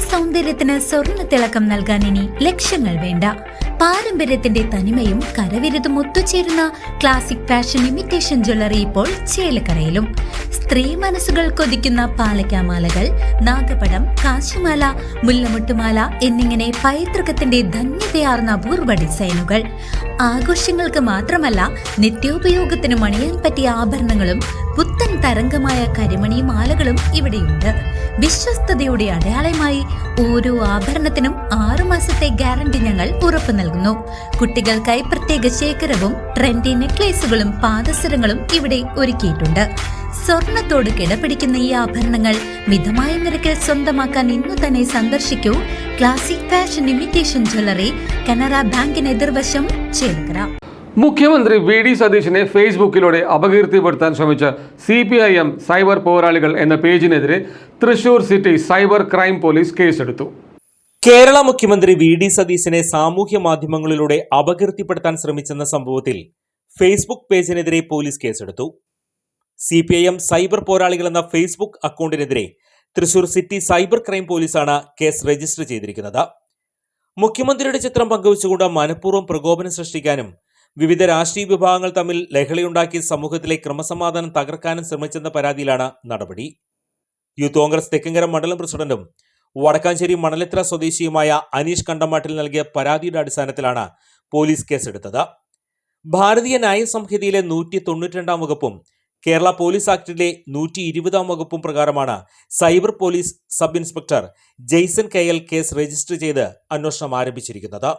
സൗന്ദര്യത്തിന് സ്വർണ്ണ തിളക്കം നൽകാൻ ഇനി ലക്ഷങ്ങൾ വേണ്ട. പാരമ്പര്യത്തിന്റെ തനിമയും കരവിരുതും ഒത്തുചേരുന്ന ക്ലാസിക് ഫാഷൻ ഇമിറ്റേഷൻ ജ്വല്ലറി ഇപ്പോൾ ചേലക്കരയിലും. സ്ത്രീ മനസ്സുകൾ കൊതിക്കുന്ന പാലക്കാമാലകൾ, നാഗപടം, കാശിമാല, മുല്ലമുട്ടുമാല എന്നിങ്ങനെ പൈതൃകത്തിന്റെ ധന്യതയാർന്ന അപൂർവ ഡിസൈനുകൾ. ആഘോഷങ്ങൾക്ക് മാത്രമല്ല, നിത്യോപയോഗത്തിന് മണിയാൻ പറ്റിയ ആഭരണങ്ങളും പുത്തൻ തരംഗമായ കരിമണി മാലകളും ഇവിടെയുണ്ട്. വിശ്വസ്തയുടെ അടയാളമായി ഓരോ ആഭരണത്തിനും 6 മാസത്തെ ഗ്യാരണ്ടി ഞങ്ങൾ ഉറപ്പു നൽകുന്നു. കുട്ടികൾക്കായി പ്രത്യേക ശേഖരവും ട്രെൻഡി നെക്ലേസുകളും പാദസരങ്ങളും ഇവിടെ ഒരുക്കിയിട്ടുണ്ട്. സ്വർണത്തോട് കിടപിടിക്കുന്ന ഈ ആഭരണങ്ങൾ മിതമായ നിരക്കിൽ സ്വന്തമാക്കാൻ ഇന്നു തന്നെ സന്ദർശിക്കൂ classic fashion imitation jewellery, Canara ബാങ്കിന് എതിർവശം, ചേലക്കര. മുഖ്യമന്ത്രി വി.ഡി. സതീശനെ ഫേസ്ബുക്കിലൂടെ അപകീർത്തിപ്പെടുത്താൻ ശ്രമിച്ച CPIM സൈബർ പോരാളികൾ എന്ന പേജിനെതിരെ Thrissur city cyber crime police കേസെടുത്തു. കേരള മുഖ്യമന്ത്രി വി.ഡി. സതീശനെ സാമൂഹ്യ മാധ്യമങ്ങളിലൂടെ അപകീർത്തിപ്പെടുത്താൻ ശ്രമിച്ചെന്ന സംഭവത്തിൽ ഫേസ്ബുക്ക് പേജിനെതിരെ പോലീസ് കേസെടുത്തു. CPIM സൈബർ പോരാളികൾ എന്ന ഫേസ്ബുക്ക് അക്കൗണ്ടിനെതിരെ തൃശൂർ സിറ്റി സൈബർ ക്രൈം പോലീസാണ് കേസ് രജിസ്റ്റർ ചെയ്തിരിക്കുന്നത്. മുഖ്യമന്ത്രിയുടെ ചിത്രം പങ്കുവച്ചുകൊണ്ട് മനഃപൂർവ്വം പ്രകോപനം സൃഷ്ടിക്കാനും വിവിധ രാഷ്ട്രീയ വിഭാഗങ്ങൾ തമ്മിൽ ലഹളയുണ്ടാക്കി സമൂഹത്തിലെ ക്രമസമാധാനം തകർക്കാനും ശ്രമിച്ചെന്ന പരാതിയിലാണ് നടപടി. യൂത്ത് കോൺഗ്രസ് തെക്കങ്കര മണ്ഡലം പ്രസിഡന്റും വടക്കാഞ്ചേരി മണലിത്ര സ്വദേശിയുമായ അനീഷ് കണ്ടമാട്ടിൽ നൽകിയ പരാതിയുടെ അടിസ്ഥാനത്തിലാണ് പോലീസ് കേസെടുത്തത്. ഭാരതീയ ന്യായ സംഹിതയിലെ 192 വകുപ്പും കേരള പോലീസ് ആക്ടിലെ 120 വകുപ്പും പ്രകാരമാണ് cyber police sub inspector Jaison KL case register ചെയ്ത് അന്വേഷണം ആരംഭിച്ചിരിക്കുന്നത്.